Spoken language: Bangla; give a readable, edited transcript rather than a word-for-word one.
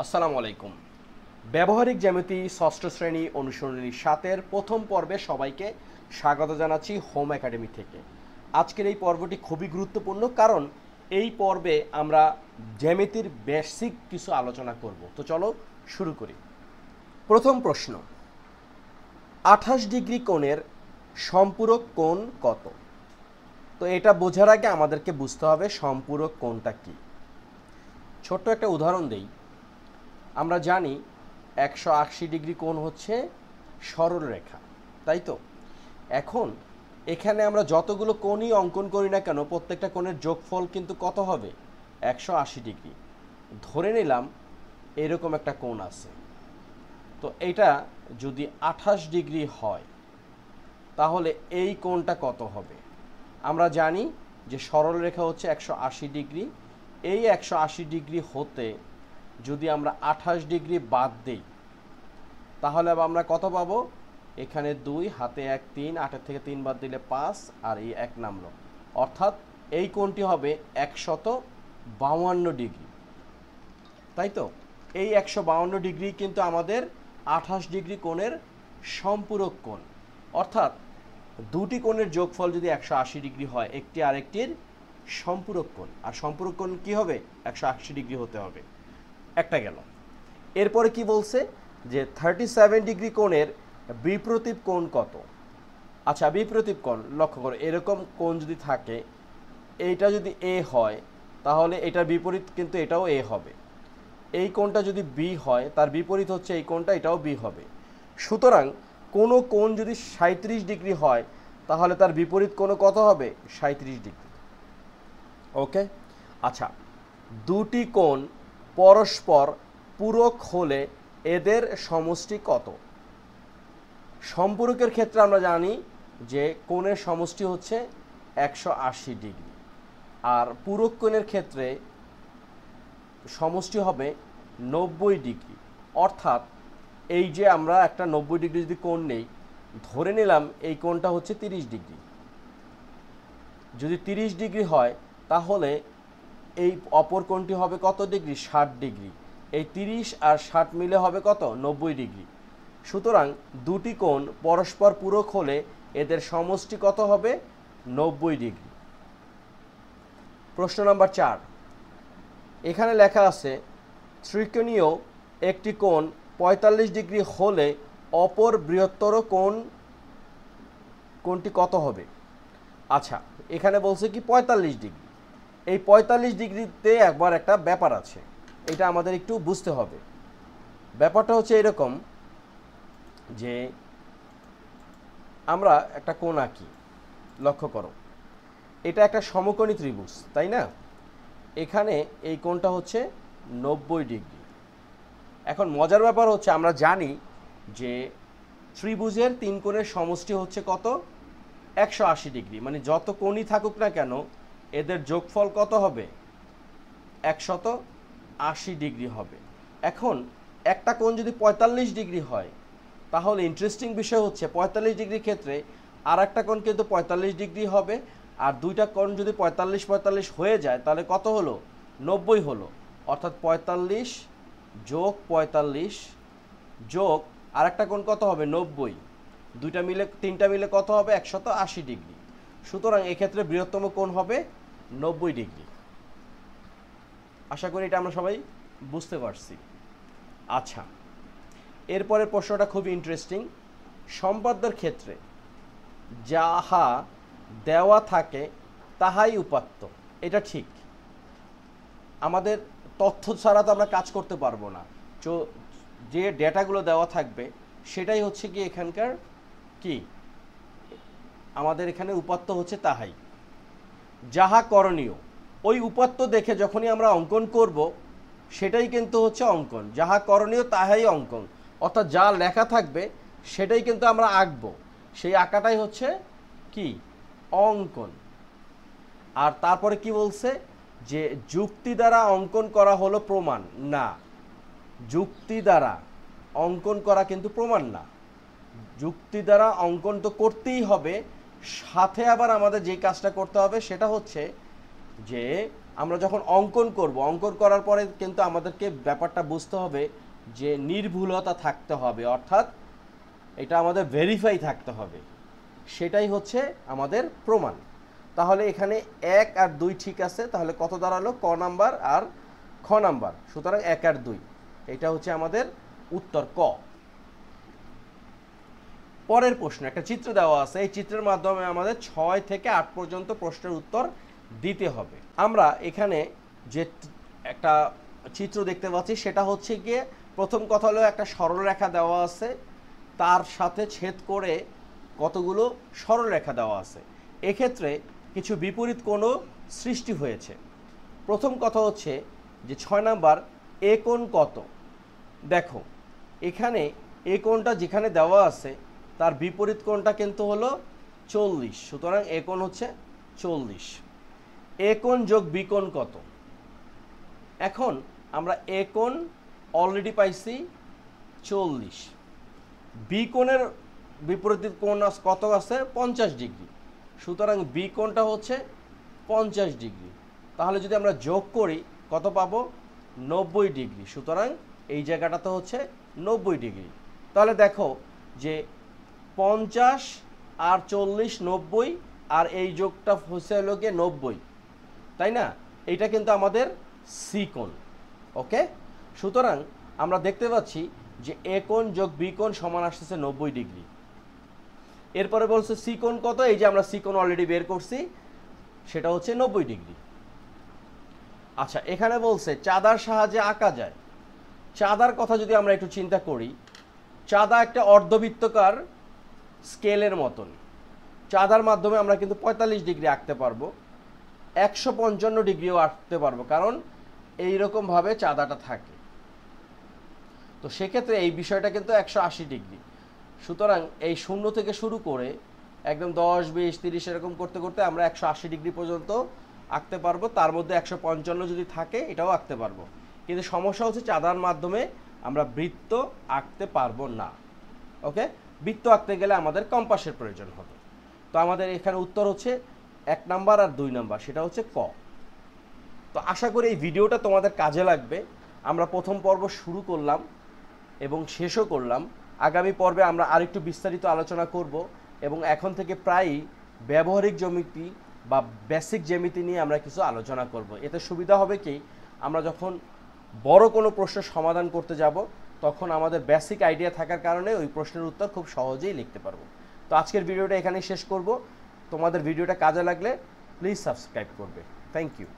আসসালামু আলাইকুম। ব্যবহারিক জ্যামিতি ষষ্ঠ শ্রেণী অনুশীলনী 7-এর প্রথম পর্বে সবাইকে স্বাগত জানাচ্ছি হোম একাডেমি থেকে। আজকের এই পর্বটি খুবই গুরুত্বপূর্ণ, কারণ এই পর্বে আমরা জ্যামিতির বেসিক কিছু আলোচনা করব। তো চলো শুরু করি। প্রথম প্রশ্ন, 28 ডিগ্রি কোণের সম্পূরক কোণ কত? তো এটা বোঝার আগে আমাদেরকে বুঝতে হবে সম্পূরক কোণটা কি। ছোট্ট একটা উদাহরণ দেই। আমরা জানি 180 ডিগ্রি কোণ হচ্ছে সরল রেখা, তাই তো? এখন এখানে আমরা যতগুলো কোণই অঙ্কন করি না কেন, প্রত্যেকটা কোণের যোগফল কিন্তু কত হবে? 180 ডিগ্রি। ধরে নিলাম এরকম একটা কোণ আছে, তো এটা যদি 28 ডিগ্রি হয় তাহলে এই কোণটা কত হবে? আমরা জানি যে সরল রেখা হচ্ছে 180 ডিগ্রি। এই 180 ডিগ্রি হতে যদি আমরা 28 ডিগ্রি বাদ দিই তাহলে আমরা কত পাবো? এখানে 2, হাতে 1, 3, 8 থেকে 3 বাদ দিলে 5, আর এই 1 নামলো, অর্থাৎ এই কোণটি হবে 152 ডিগ্রি, তাই তো? এই 152 ডিগ্রি কিন্তু আমাদের 28 ডিগ্রি কোণের সম্পূরক কোণ, অর্থাৎ দুটি কোণের যোগফল যদি 180 ডিগ্রি হয়, একটি আরেকটির সম্পূরক কোণ। আর সম্পূরক কোণ কি হবে? 180 ডিগ্রি হতে হবে। একটা গেল। এরপরে কি বলছে যে 37 ডিগ্রি কোণের বিপ্রতীপ কোণ কত? আচ্ছা, বিপ্রতীপ কোণ লক্ষ্য করো, এরকম কোণ যদি থাকে, এইটা যদি এ হয় তাহলে এটার বিপরীত কিন্তু এটাও এ হবে। এই কোণটা যদি বি হয় তার বিপরীত হচ্ছে এই কোণটা, এটাও বি হবে। সুতরাং কোনো কোণ যদি 37 ডিগ্রি হয় তাহলে তার বিপরীত কোণ কত হবে? 37 ডিগ্রি। ওকে, আচ্ছা, দুটি কোণ পরস্পর পূরক হলে এদের সমষ্টি কত? সম্পূরকের ক্ষেত্রে আমরা জানি যে কোণের সমষ্টি হচ্ছে 180 ডিগ্রি, আর পূরক কোণের ক্ষেত্রে সমষ্টি হবে 90 ডিগ্রি। অর্থাৎ এই যে আমরা একটা 90 ডিগ্রি যদি কোণ নেই, ধরে নিলাম এই কোণটা হচ্ছে 30 ডিগ্রি। যদি 30 ডিগ্রি হয় তাহলে এই অপর কোণটি হবে কত ডিগ্রি? 60 ডিগ্রি। এই 30 আর 60 মিলে হবে কত? 90 ডিগ্রি। সুতরাং দুটি কোণ পরস্পর পূরক হলে এদের সমষ্টি কত হবে? 90 ডিগ্রি। প্রশ্ন নাম্বার 4, এখানে লেখা আছে ত্রিকোণীয় একটি কোণ 45 ডিগ্রি হলে অপর বৃহত্তর কোণটি কত হবে? আচ্ছা, এখানে বলছে কি 45 ডিগ্রি। এই 45 ডিগ্রিতে একবার একটা ব্যাপার আছে, এটা আমাদের একটু বুঝতে হবে। ব্যাপারটা হচ্ছে এরকম যে আমরা একটা কোণ আঁকি, লক্ষ্য করো, এটা একটা সমকোণী ত্রিভুজ, তাই না? এখানে এই কোণটা হচ্ছে 90 ডিগ্রি। এখন মজার ব্যাপার হচ্ছে আমরা জানি যে ত্রিভুজের তিন কোণের সমষ্টি হচ্ছে কত? 180 ডিগ্রি। মানে যত কোণই থাকুক না কেন এদের যোগফল কত হবে? 180 ডিগ্রি হবে। এখন একটা কোণ যদি 45 ডিগ্রি হয় তাহলে ইন্টারেস্টিং বিষয় হচ্ছে 45 ডিগ্রির ক্ষেত্রে আর একটা কোণ কিন্তু 45 ডিগ্রি হবে, আর দুইটা কোণ যদি 45 45 হয়ে যায় তাহলে কত হলো? 90 হলো। অর্থাৎ 45 যোগ 45 যোগ আর একটা কোণ কত হবে? 90। দুইটা মিলে, তিনটা মিলে কত হবে? 180 ডিগ্রি। সুতরাং এক্ষেত্রে বৃহত্তম কোণ হবে 90 ডিগ্রি। আশা করি এটা আমরা সবাই বুঝতে পারছি। আচ্ছা, এরপরের প্রশ্নটা খুব ইন্টারেস্টিং। সম্পাদ্যের ক্ষেত্রে যাহা দেওয়া থাকে তাহাই উপাত্ত, এটা ঠিক। আমাদের তথ্য ছাড়া তো আমরা কাজ করতে পারবো না। যে ডেটাগুলো দেওয়া থাকবে সেটাই হচ্ছে কি এখানকার কি আমাদের এখানে উপাত্ত হচ্ছে তাহাই। যাহা করণীয়, ওই উপাত্ত দেখে যখনই আমরা অঙ্কন করব সেটাই কিন্তু হচ্ছে অঙ্কন। যাহা করণীয় তাহাই অঙ্কন, অর্থাৎ যা লেখা থাকবে সেটাই কিন্তু আমরা আঁকবো, সেই আঁকাটাই হচ্ছে কি? অঙ্কন। আর তারপরে কি বলছে? যে যুক্তি দ্বারা অঙ্কন করা হলো প্রমাণ না। যুক্তি দ্বারা অঙ্কন করা কিন্তু প্রমাণ না। যুক্তি দ্বারা অঙ্কন তো করতেই হবে, সাথে আবার আমাদের যে কাজটা করতে হবে সেটা হচ্ছে যে আমরা যখন অঙ্কন করব, অঙ্কন করার পরে কিন্তু আমাদেরকে ব্যাপারটা বুঝতে হবে যে নির্ভুলতা থাকতে হবে, অর্থাৎ এটা আমাদের ভেরিফাই থাকতে হবে, সেটাই হচ্ছে আমাদের প্রমাণ। তাহলে এখানে 1 আর 2 ঠিক আছে, তাহলে কত দাঁড়ালো? ক নাম্বার আর খ নাম্বার, সুতরাং 1 আর 2, এটা হচ্ছে আমাদের উত্তর ক। পরের প্রশ্ন, একটা চিত্র দেওয়া আছে, এই চিত্রের মাধ্যমে আমাদের 6 থেকে 8 পর্যন্ত প্রশ্নের উত্তর দিতে হবে। আমরা এখানে যে একটা চিত্র দেখতে পাচ্ছি সেটা হচ্ছে গিয়ে, প্রথম কথা হলো একটা সরলরেখা দেওয়া আছে, তার সাথে ছেদ করে কতগুলো সরলরেখা দেওয়া আছে। এক্ষেত্রে কিছু বিপরীত কোণও সৃষ্টি হয়েছে। প্রথম কথা হচ্ছে যে 6 নাম্বার, এ কোণ কত? দেখো এখানে এ কোণটা যেখানে দেওয়া আছে তার বিপরীত কোণটা কিন্তু হলো 40, সুতরাং এ কোণ হচ্ছে 40। এ কোণ যোগ বি কোণ কত? এখন আমরা এ কোণ অলরেডি পাইছি 40, বি কোণের বিপরীত কোণ কত আছে? 50 ডিগ্রি, সুতরাং বি কোণটা হচ্ছে 50 ডিগ্রি। তাহলে যদি আমরা যোগ করি কত পাবো? 90 ডিগ্রি, সুতরাং এই জায়গাটাতে হচ্ছে 90 ডিগ্রি। তাহলে দেখো যে 50 আর 40 90, আর এই যোগটা হচ্ছে হলো গিয়ে 90, তাই না? এইটা কিন্তু আমাদের সি কোণ। ওকে, সুতরাং আমরা দেখতে পাচ্ছি যে এ কোণ যোগ বি কোণ সমান আসতেছে 90 ডিগ্রি। এরপরে বলছে সি কোণ কত? এই যে আমরা সি কোণ অলরেডি বের করছি, সেটা হচ্ছে 90 ডিগ্রি। আচ্ছা, এখানে বলছে চাঁদার সাহায্যে আঁকা যায়। চাঁদার কথা যদি আমরা একটু চিন্তা করি, চাঁদা একটা অর্ধবৃত্তকার স্কেলের মতন। চাঁদার মাধ্যমে আমরা কিন্তু 45 ডিগ্রি আঁকতে পারবো, 155 ডিগ্রিও আঁকতে পারবো, কারণ এইরকমভাবে চাঁদাটা থাকে। তো সেক্ষেত্রে এই বিষয়টা কিন্তু 180 ডিগ্রি। সুতরাং এই 0 থেকে শুরু করে একদম 10 20 30 এরকম করতে করতে আমরা 180 ডিগ্রি পর্যন্ত আঁকতে পারবো। তার মধ্যে 155 যদি থাকে এটাও আঁকতে পারবো, কিন্তু সমস্যা হচ্ছে চাঁদার মাধ্যমে আমরা বৃত্ত আঁকতে পারবো না। ওকে, বৃত্ত আঁকতে গেলে আমাদের কম্পাসের প্রয়োজন হবে। তো আমাদের এখানে উত্তর হচ্ছে 1 নাম্বার আর 2 নাম্বার, সেটা হচ্ছে ক। তো আশা করি এই ভিডিওটা তোমাদের কাজে লাগবে। আমরা প্রথম পর্ব শুরু করলাম এবং শেষও করলাম। আগামী পর্বে আমরা আরেকটু বিস্তারিত আলোচনা করব, এবং এখন থেকে প্রায়ই ব্যবহারিক জ্যামিতি বা বেসিক জ্যামিতি নিয়ে আমরা কিছু আলোচনা করব। এতে সুবিধা হবে কি, আমরা যখন বড় কোনো প্রশ্নের সমাধান করতে যাব তখন আমাদের বেসিক আইডিয়া থাকার কারণে ওই প্রশ্নের উত্তর খুব সহজেই লিখতে পারবো। তো আজকের ভিডিওটা এখানেই শেষ করব। তোমাদের ভিডিওটা কাজে লাগলে প্লিজ সাবস্ক্রাইব করবে। Thank you.